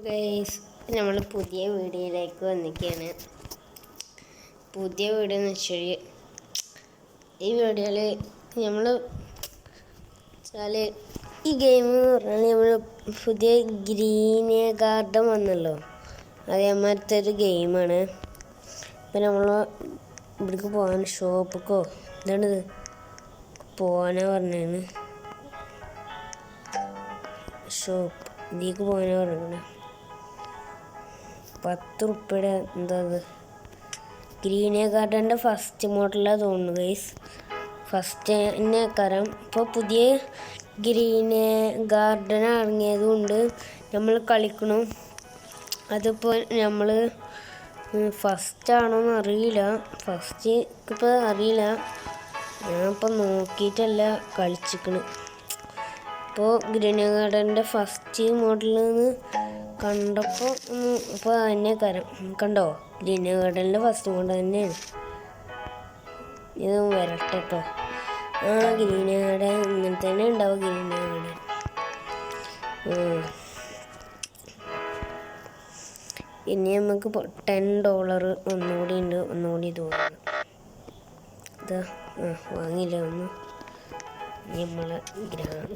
Guys, നമ്മൾ പുതിയ വീഡിയോയിലേക്ക് വന്നിരിക്കുകയാണ്. പുതിയ വീഡിയോ എന്ന് വെച്ചാൽ ഈ വീഡിയോയിൽ നമ്മൾ ഈ ഗെയിം എന്ന് പറഞ്ഞാൽ നമ്മൾ പുതിയ ഗ്രീൻ ഗാർഡൻ വന്നല്ലോ, അതേമാതിരത്തെ ഒരു ഗെയിമാണ്. ഇപ്പം നമ്മൾ ഇവിടേക്ക് പോകാൻ ഷോപ്പിക്കോ എന്താണിത് പോകാനാ പറഞ്ഞാണ്. ഷോപ്പ് ഇതിലേക്ക് പോകാനാ പറഞ്ഞത്. 10 റുപ്യയുടെ എന്താ ഗ്രീൻ ഗാർഡൻ്റെ ഫസ്റ്റ് മോഡലാണ് തോന്നുന്നു ഗൈസ്. ഫസ്റ്റ് തന്നെ കരം ഇപ്പോൾ പുതിയ ഗ്രീൻ ഗാർഡൻ ഇറങ്ങിയത് കൊണ്ട് നമ്മൾ കളിക്കണം. അതിപ്പോൾ നമ്മൾ ഫസ്റ്റാണോന്ന് അറിയില്ല, ഫസ്റ്റ് ഇപ്പോൾ അറിയില്ല, ഞാനിപ്പോൾ നോക്കിയിട്ടല്ല കളിച്ചിക്കണ്. ഇപ്പോൾ ഗ്രീൻ ഗാർഡൻ്റെ ഫസ്റ്റ് മോഡലിൽ നിന്ന് കണ്ടപ്പോൾ ഇപ്പോൾ തന്നെ കണ്ടോ, ഗ്രീൻ ഗാർഡനിലെ ഫസ്റ്റ് മോഡൽ തന്നെയാണ്. ഇത് വരട്ടെ കേട്ടോ. ഗ്രീൻ ഗാർഡൻ ഇങ്ങനെ തന്നെ ഉണ്ടാവും. ഗ്രീൻ ഗാർഡൻ ഇനി നമുക്ക് $10 ഒന്നുകൂടി ഉണ്ട്, ഒന്നുകൂടി തോന്നുന്നു. ഇതാ വാങ്ങിയില്ല ഒന്ന്. നമ്മളെ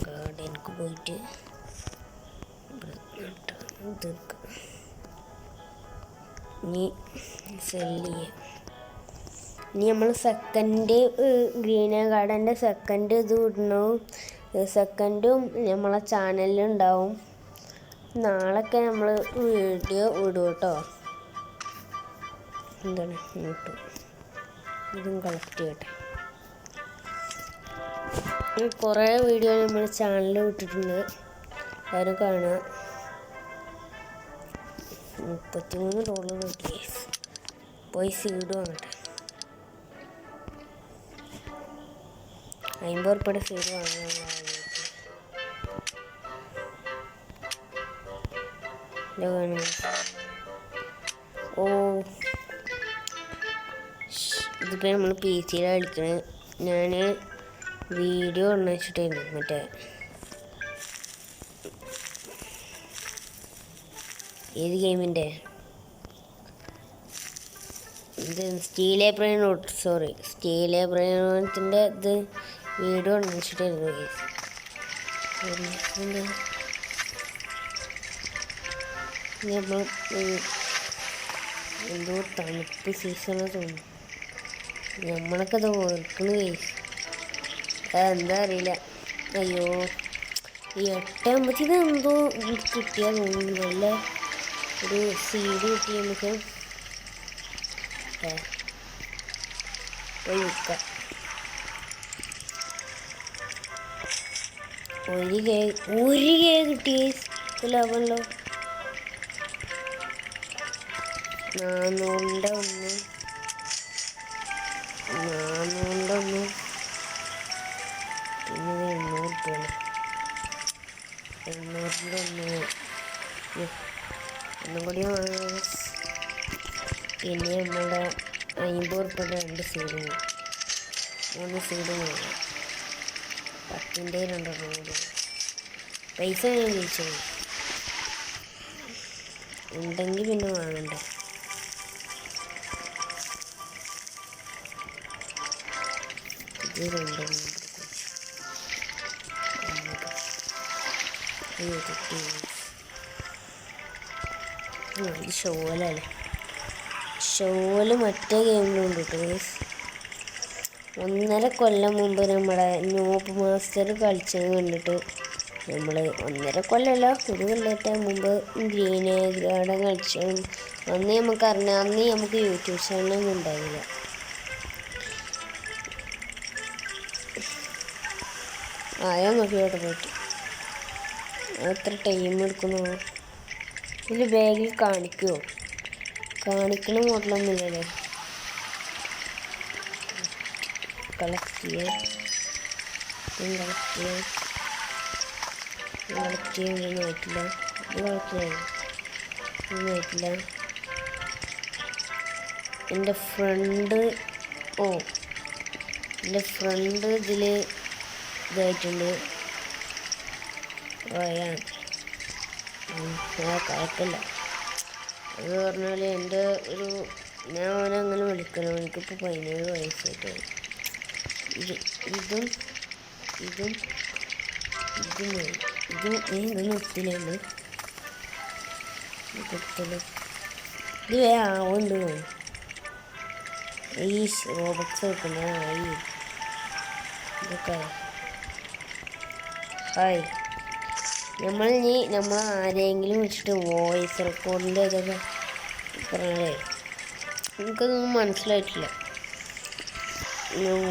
ഗാർഡനിക്ക് പോയിട്ട് ഇനി സെല്ല് ചെയ്യാം. ഇനി നമ്മൾ സെക്കൻഡ് ഗ്രീൻ ഗാർഡൻ്റെ സെക്കൻഡ് ഇത് ഇടണം. സെക്കൻഡും നമ്മളെ ചാനലിലുണ്ടാവും. നാളെയൊക്കെ നമ്മൾ വീഡിയോ ഇടും കേട്ടോ. എന്താണ് ഇട്ടു, ഇതും കളക്ട് ചെയ്യട്ടെ. കുറേ വീഡിയോ നമ്മൾ ചാനലിൽ ഇട്ടിട്ടുണ്ട്, എല്ലാവരും കാണുക. $33 കിട്ടി. പോയി സീഡ് വാങ്ങട്ടെ. 50 റുപ്യയുടെ സീഡ് വാങ്ങാൻ. ഓ, ഇതിപ്പോൾ നമ്മൾ PC കളിക്കണേ. ഞാൻ വീഡിയോ വെച്ചിട്ടായിരുന്നു മറ്റേ ഏത് ഗെയിമിൻ്റെ ഇത് സ്റ്റീൽ ബ്രെയിനോത്തിൻ്റെ ഇത് വീഡിയോ വെച്ചിട്ടായിരുന്നു. നമ്മൾ എന്തോ തണുപ്പ് സീസണാണ് തോന്നുന്നു. നമ്മളൊക്കെ അത് ഓർക്കണ കേസ് അതെന്താ അറിയില്ല. അയ്യോ, ഈ 8 എന്തോ കിട്ടിയാൽ തോന്നുന്നു. നല്ല ഒരു സീഡ് കിട്ടി നമുക്ക് പോയി വിൽക്കാം. ഒരു കേ കിട്ടി ലാഭമല്ലോ. 400 ഒന്ന്, 400 ഒന്ന്, പിന്നെ 800 റുപ്യാണ്. 800 ഒന്ന് ഒന്നും കൂടി വാങ്ങാം. പിന്നെ നമ്മുടെ 50 റുപ്യയുടെ 2 സീഡും 3 സീഡും വാങ്ങാം. 10ൻ്റെ 2 കൂടി പൈസ ഞാൻ ചോദിച്ചത് ഉണ്ടെങ്കിൽ പിന്നെ വാങ്ങണ്ടേ. ഇത് 2 ഷോലല്ലേ. ഷോല് മറ്റേ ഗെയിമിലുണ്ട് കേട്ടോ. 1.5 കൊല്ലം മുമ്പ് നമ്മുടെ നോബ് മാസ്റ്റർ കളിച്ചത് കണ്ടിട്ട് നമ്മൾ 1.5 കൊല്ലമല്ല, 1 കൊല്ലത്തെ മുമ്പ് ഗ്രീൻ ഗാർഡൻ കളിച്ചു. അന്ന് നമുക്കറിഞ്ഞ, അന്ന് നമുക്ക് യൂട്യൂബ് ചാനലൊന്നും ഉണ്ടായില്ല. ആയാൽ നോക്കിയോട്ടെ പോയിട്ട് എത്ര ടൈം എടുക്കുന്നോ. ഇതിൽ ബാഗിൽ കാണിക്കുമോ? കാണിക്കണ മോഡലൊന്നുമില്ലല്ലേ. കളക്ട് ചെയ്യാൻ ഒന്നും ആയിട്ടില്ല. ഒന്നും ആയിട്ടില്ല. എൻ്റെ ഫ്രണ്ട് ഇതിൽ ഇതായിട്ടുണ്ട്. കുഴപ്പമില്ല. അത് പറഞ്ഞാൽ എൻ്റെ ഒരു ഞാൻ അവനങ്ങനെ വിളിക്കണം. എനിക്കിപ്പോൾ 17 വയസ്സായിട്ടായി. ഇതും ഇതും ഇതും ഇതൊന്നും ഒത്തില്ല കൊടുത്തല്ലോ. ഇത് ആവുന്നുണ്ട് ഈ റോബക്സ് വെക്കുന്ന ആയി ഇതൊക്കെ. ഹായ്, നമ്മൾ ആരെങ്കിലും വെച്ചിട്ട് വോയിസ് റെക്കോർഡിൻ്റെ ഇതൊക്കെ പറഞ്ഞേ എനിക്കതൊന്നും മനസ്സിലായിട്ടില്ല.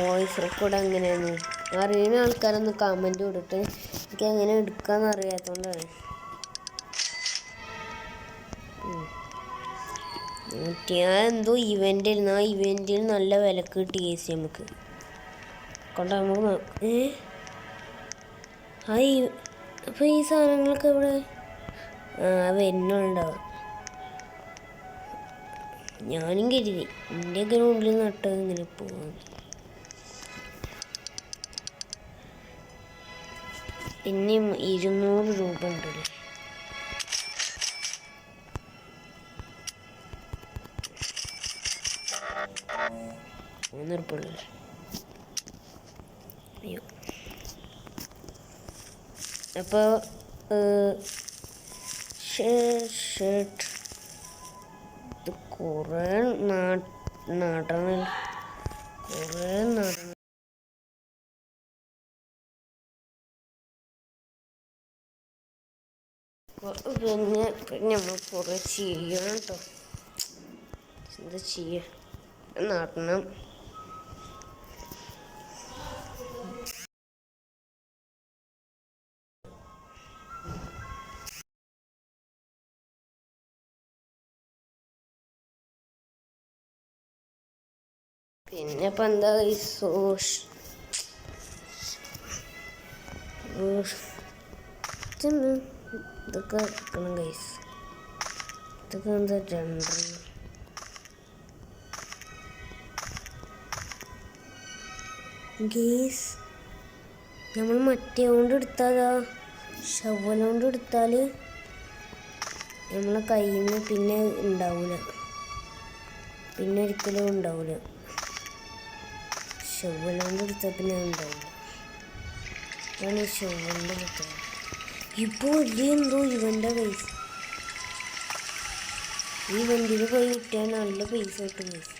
വോയിസ് റെക്കോർഡ് എങ്ങനെയാണ് അറിയുന്ന ആൾക്കാരൊന്ന് കമൻറ്റ് കൊടുത്ത് എനിക്ക് എങ്ങനെ എടുക്കാമെന്ന് അറിയാത്തതുകൊണ്ടാണ്. എന്തോ ഇവൻ്റിൽ നല്ല വിലക്ക് കിട്ടി കേസ് നമുക്ക് കൊണ്ട് നമുക്ക് അപ്പോൾ ഈ സാധനങ്ങളൊക്കെ ഇവിടെ വരുന്നുണ്ടാവും. ഞാനും കരുതി എൻ്റെ ഗ്രൗണ്ടിൽ നട്ടത് ഇങ്ങനെ പോകുന്നത്. പിന്നെ 200 രൂപ ഉണ്ടല്ലേ. $3 അയ്യോ. അപ്പോൾ ഷർട്ട് ഇത് കുറേ നടണം. പിന്നെ നമ്മൾ കുറേ ചെയ്യണം കേട്ടോ. എന്താ ചെയ്യുക, നടണം. പിന്നെ ഇപ്പം എന്താ ഇതൊക്കെ വെക്കണം ഗൈസ്. ഇതൊക്കെ എന്താ 2 ഗേസ്. നമ്മൾ മറ്റേ കൊണ്ട് എടുത്താലാ ഷവൽ കൊണ്ട് എടുത്താൽ നമ്മളെ കയ്യിൽ നിന്ന് പിന്നെ ഉണ്ടാവില്ല, പിന്നെ ഒരിക്കലും ഉണ്ടാവില്ല. ഷവൽ കൊണ്ട് എടുത്താൽ പിന്നെ ഉണ്ടാവില്ല. അതാണ് ഷവലിൻ്റെ പ്രത്യേകത. ഇപ്പോൾ വലിയ എന്തോ ഇവൻ്റെ പൈസ ഈ വണ്ടിയിൽ പോയി കിട്ടിയാൽ നല്ല പൈസ കിട്ടും പൈസ.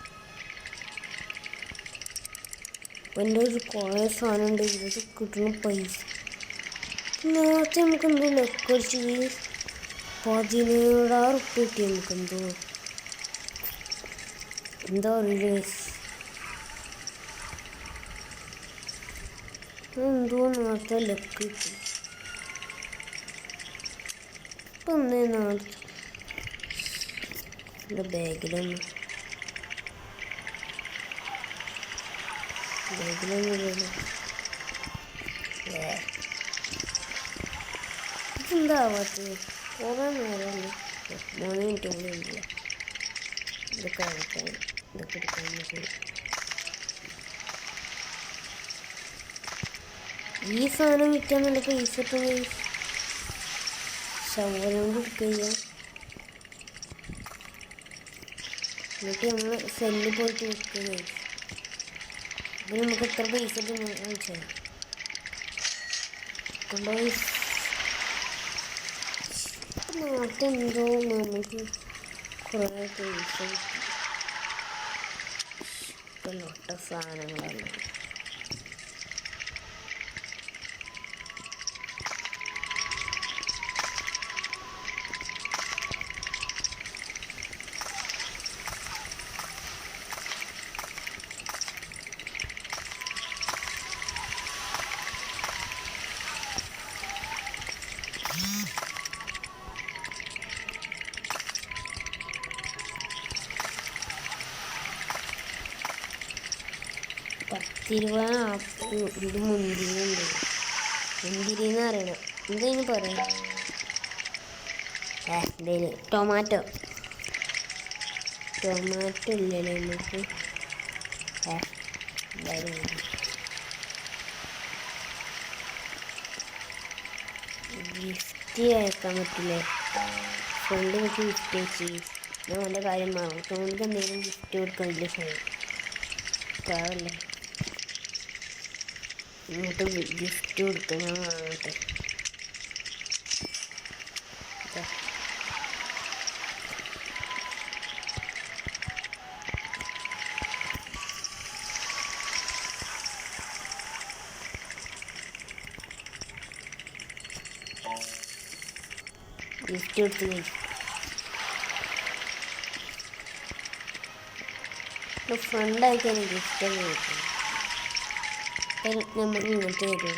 അപ്പം എൻ്റെ ഒരു കുറേ സാധനം ഉണ്ട് ഇതൊക്കെ കിട്ടുന്ന പൈസ. നേരത്തെ നമുക്കെന്തോ ലക്കടിച്ച് 17,000 ഉറുപ്പിക കിട്ടി. നമുക്കെന്തോ എന്താ അറിയില്ല, എന്തോ നേരത്തെ ലക്ക് കിട്ടി. ഇപ്പം നേരത്തെ എൻ്റെ ബാഗിലൊന്നും ഇതെന്താവാത്തത്? കുറേ നേരമല്ലേ, 3 മിനിറ്റ് കൂടി ഉണ്ടല്ലോ. ഇതൊക്കെ ആവട്ടെ, ഇതൊക്കെ എടുക്കാൻ പറ്റും. ഈ സാധനം വിൽക്കാൻ നല്ല പൈസ കിട്ടും. ഷവലും കൊടുക്കുക, എന്നിട്ട് നമ്മൾ സെല്ലിൽ പോയിട്ട് വിൽക്കുക. അപ്പം നമുക്ക് എത്ര പൈസ കാണിച്ചാൽ കൊണ്ടുപോയി നാട്ടെന്തോ നമുക്ക് കുറേ പൈസ കിട്ടും. സാധനങ്ങളാണ്. ഇത് മുന്തിരിയുണ്ട്. മുന്തിരിന്ന് പറയണം. എന്തേലും പറയാം. എന്തേലും ടൊമാറ്റോ ഇല്ലല്ലേ നമുക്ക്. ഗിഫ്റ്റ് അയക്കാൻ പറ്റില്ലേ? ഫ്രണ്ട് എനിക്ക് ഗിഫ്റ്റ് വെച്ച് ഞാൻ അവൻ്റെ കാര്യം മാറും ഫ്രണ്ടിക്ക് എന്തെങ്കിലും ഗിഫ്റ്റ് കൊടുക്കാൻ വലിയ സമയം പാവല്ലേ ഇങ്ങോട്ട് ഗിഫ്റ്റ് കൊടുക്കാൻ ഞാൻ വാങ്ങട്ടെ ഗിഫ്റ്റ് കൊടുത്ത് ഫ്രണ്ടായിട്ട് എനിക്ക് ഗിഫ്റ്റൊക്കെ കിട്ടും നമ്മൾ ഇങ്ങോട്ട് തരും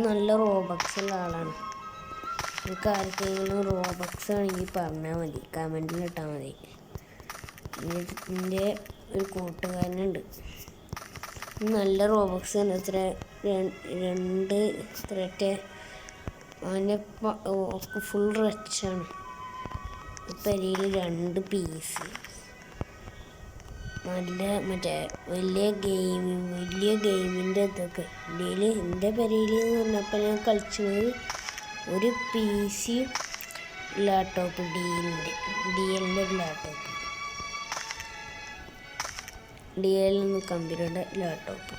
നല്ല റോബക്സ് ഉള്ള ആളാണ് നിങ്ങൾക്ക് ആർക്കെങ്കിലും റോബക്സ് ആണെങ്കിൽ പറഞ്ഞാൽ മതി കമൻറ്റിൽ ഇട്ടാൽ മതി എൻ്റെ ഒരു കൂട്ടുകാരനുണ്ട് നല്ല റോബക്സ് ഉണ്ട് ഇത്ര രണ്ട് ഇത്രയൊക്കെ അവൻ്റെ ഫുൾ റിച്ചാണ് പെരയിൽ 2 പീസ് നല്ല മറ്റേ വലിയ ഗെയിമിൻ്റെ ഇതൊക്കെ എൻ്റെ പെരയിൽ എന്ന് പറഞ്ഞപ്പോൾ ഞാൻ കളിച്ചത് ഒരു PC ലാപ്ടോപ്പ് DLൻ്റെ ഒരു ലാപ്ടോപ്പ് DL കമ്പനിയുടെ ലാപ്ടോപ്പ്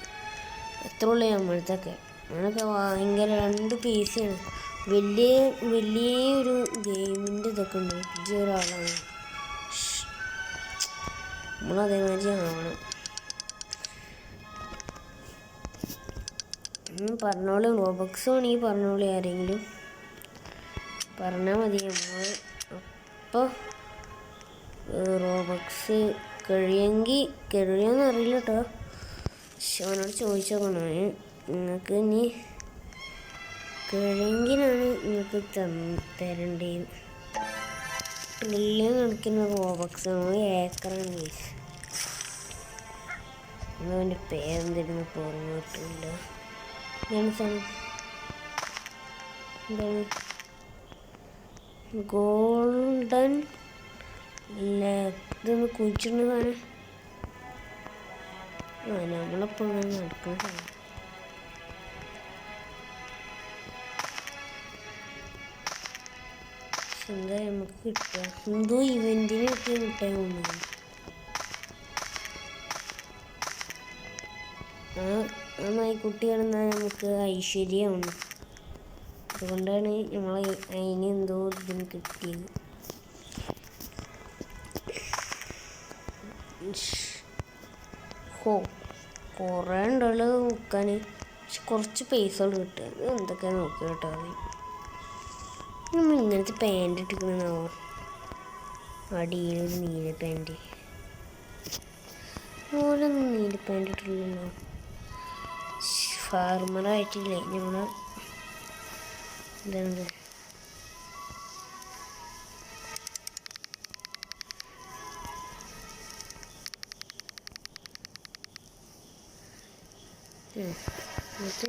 എത്ര ഉള്ളൂ നമ്മളത്തൊക്കെ അങ്ങനൊക്കെ ഭയങ്കര 2 PC ആണ് വലിയൊരു ഗെയിമിൻ്റെ ഇതൊക്കെ ഉണ്ട് ഒരാളാണ് നമ്മളതേമാതിരി ആവണം പറഞ്ഞോളൂ റോബക്സ് വേണമെങ്കിൽ പറഞ്ഞോളൂ ആരെങ്കിലും പറഞ്ഞാൽ മതി നമ്മൾ അപ്പോൾ റോബക്സ് കഴിയുമെന്ന് അറിയില്ല കേട്ടോ അവനോട് ചോദിച്ചോക്കണം നിങ്ങൾക്ക് ഇനി കഴിയെങ്കിലാണ് നിങ്ങൾക്ക് തരേണ്ടത് ട്രില്യൺ കണക്കിന് റോബക്സ് ഏക്കറാണ് ഗൈസ് അവൻ്റെ പേരെന്തിരുന്ന് ഓർമ്മ കിട്ടില്ല എന്താണ് സാധനം എന്താണ് ഗോൾഡൻ ഇതൊന്ന് കുഴിച്ചിടുന്നതാണ് നമ്മളപ്പോൾ നടക്കുന്ന സാധനം എന്താ നമുക്ക് കിട്ടുക എന്തോ ഇവൻറ്റിന് കിട്ടിയ മുട്ടായി കൊണ്ടുപോകും ആ നായ്ക്കുട്ടി കിടന്നാൽ നമുക്ക് ഐശ്വര്യമാണ് അതുകൊണ്ടാണ് നമ്മൾ അതിന് എന്തോ ഇതിന് കിട്ടിയത് കുറേ ഉണ്ടല്ലോ നോക്കാൻ പക്ഷെ കുറച്ച് പൈസകൾ കിട്ടുക എന്തൊക്കെ നോക്കി കേട്ടോ ഇങ്ങനത്തെ പാൻറ് ഇട്ടിക്കണോ അടിയിലൊരു നീല പാൻറ് ഓരോന്നും നീല പാൻറ് ഇട്ടില്ലല്ലോ ഫാർമറായിട്ടില്ലേ നമ്മളെ എന്താണ് എന്നിട്ട്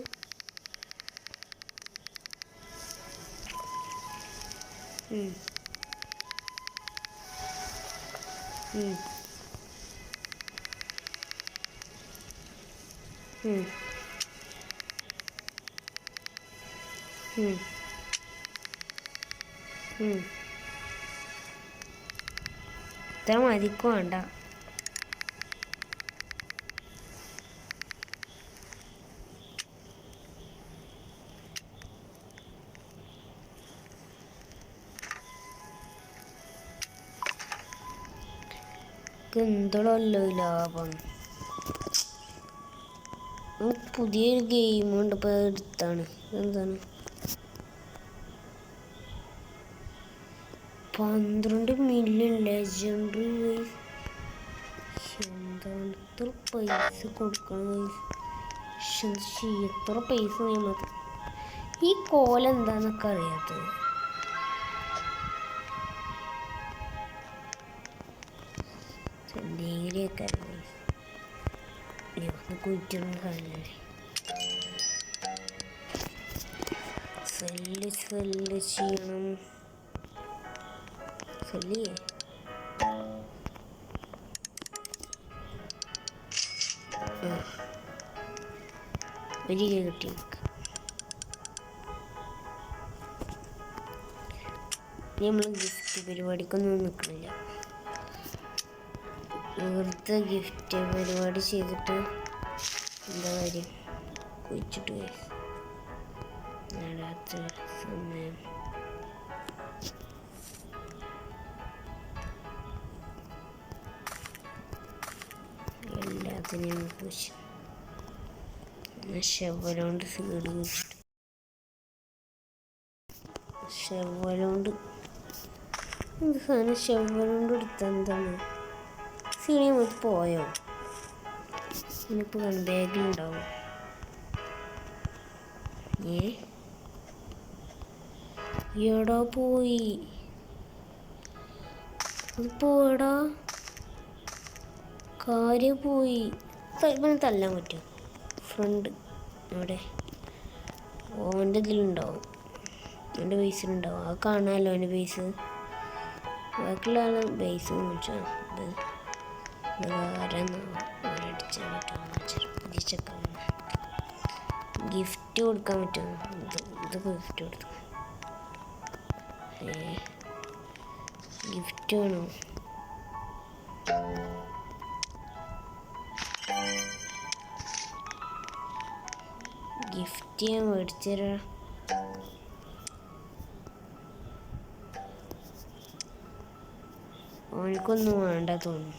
ഇത്ര മതിക്ക് വേണ്ട എന്തോളല്ലോ ലാഭം പുതിയൊരു ഗെയിമുണ്ട് ഇപ്പോൾ എടുത്താണ് എന്താണ് 12 മില്യൺ ലെജൻഡറി എന്താണ് ഇത്ര പൈസ കൊടുക്കണം എത്ര പൈസ നമുക്ക് ഈ കോലം എന്താന്നൊക്കെ അറിയാത്തത് എന്തെങ്കിലുമൊക്കെ കുഴിച്ചിടുന്ന സാധനല്ലേ സെല്ല് ചെയ്യണം സെല്ല് ഒരിക്കൽ കിട്ടി നമ്മൾ ഗിഫ്റ്റ് പരിപാടിക്കൊന്നും നിൽക്കണില്ല. വെറുതെ ഗിഫ്റ്റ് പരിപാടി ചെയ്തിട്ട് എന്താ കാര്യം? കുഴിച്ചിട്ട് നടാത്ത സമയം എല്ലാത്തിനെയും കുഴിച്ചു. ഷെവലോണ്ട് സീഡ് കുഴിച്ചിട്ട് ഷെവലോണ്ട് എന്ത് സാധനം ഷെവലോണ്ട് എടുത്ത എന്താണ് സീഡി നമുക്ക് പോയോ? ഇനിയിപ്പോൾ കാണും ബാഗിലുണ്ടാവും. എടാ പോയി അത് പോടാ കാര്യം പോയി. ഇവനെ തല്ലാൻ പറ്റുമോ? ഫ്രണ്ട് അവിടെ ഓൻ്റെ ഇതിലുണ്ടാവും, എൻ്റെ ബേസിലുണ്ടാവും. അത് കാണാമല്ലോ എൻ്റെ ബേസ്. ബാക്കിയുള്ള ആൾ ബേസ് നോക്കിച്ചാൽ ഗിഫ്റ്റ് കൊടുക്കാൻ പറ്റുമോ? ഇതൊക്കെ ഗിഫ്റ്റ് കൊടുത്തു. ഗിഫ്റ്റ് വേണോ? ഗിഫ്റ്റ് ഞാൻ മേടിച്ചു തരാം. അവനക്കൊന്നും വേണ്ട തോന്നുന്നു.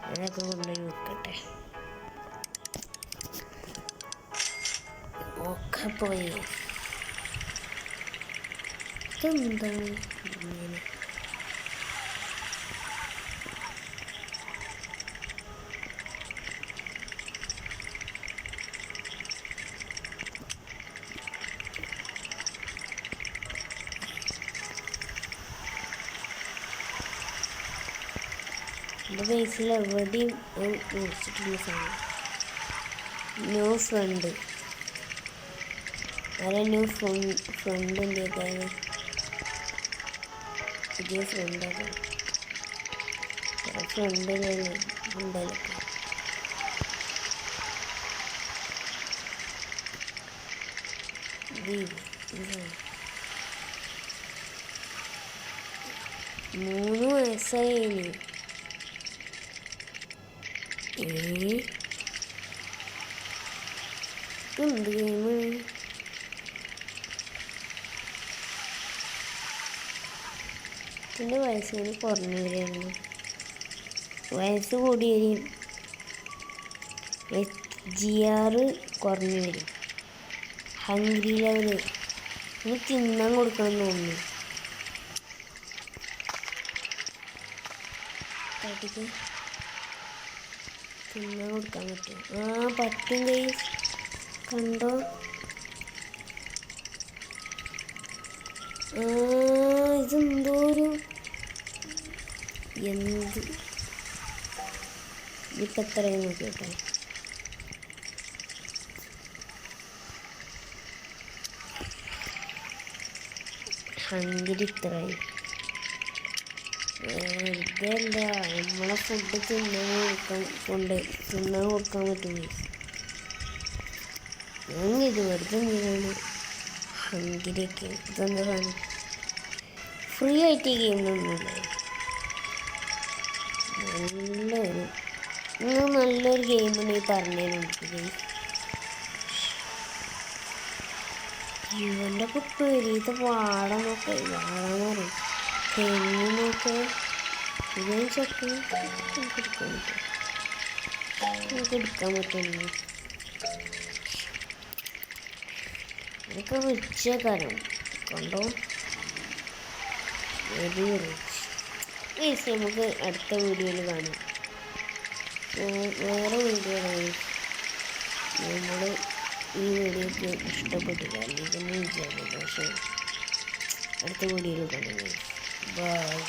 അതൊക്കെ കൊണ്ടുപോയി വെക്കട്ടെ. ഒക്കെ പോയി. ഇതെന്താണ് ഇങ്ങനെ? എൻ്റെ ബേസിൽ എവിടെയും വിളിച്ചിട്ടുള്ള സാധനം ന്യൂ ഫ്രണ്ട്. ആരെ ന്യൂ ഫ്രണ്ട് എന്തൊക്കെയാണ്? പുതിയ ഫ്രണ്ടൊക്കെ ഫ്രണ്ട് ഉണ്ടല്ലോ. മൂന്ന് വയസ്സായി. എന്ത് ഗെയിമാണ്? എൻ്റെ വയസ്സിന് കുറഞ്ഞു വരികയാണ്. വയസ്സ് കൂടി വരും, GR കുറഞ്ഞു വരും. ഹംഗ്രി ലെവല് ഇനി തിന്നാൻ കൊടുക്കണം തോന്നുന്നു. തട്ടിക്ക് തിന്നാൻ കൊടുക്കാൻ പറ്റും. പറ്റും ഗൈസ്, കണ്ടോ? ഇതെന്തോരു എന്ത് ഇപ്പം എത്രയും നോക്കിയോട്ടെ. ഹംഗരി ഇത്രയായി. ഇതല്ല നമ്മളെ ഫുഡ് തിന്നാൻ കൊടുക്കാൻ പറ്റും. ഞാൻ ഇത് വെറുതെ എന്തിനാണ് ഹംഗരിയൊക്കെ? ഇതെന്താ സാധനം? ഫ്രീ ആയിട്ട് ഈ ഗെയിമിലൊന്നുമില്ല. നല്ലൊരു ഗെയിമാണ് ഈ പറഞ്ഞതിന്. ഇവൻ്റെ ഒക്കെ പെരീത്തെ വാഴന്നൊക്കെ വാഴന്ന് പറയും, തെങ്ങിനൊക്കെ ഇവൻ ചക്ക് നമുക്ക് എടുക്കാൻ പറ്റുന്നു. ഇതൊക്കെ റിച്ച് കാര്യം കണ്ടോ, വെരി റിച്ച്. നമുക്ക് അടുത്ത വീഡിയോയിൽ കാണാം. വേറെ വീഡിയോ നമ്മൾ ഈ വീഡിയോക്ക് ഇഷ്ടപ്പെട്ടില്ല അല്ലെങ്കിൽ തന്നെ വിചാരിക്കും. പക്ഷേ അടുത്ത വീഡിയോയിൽ കാണാം. ബൈ.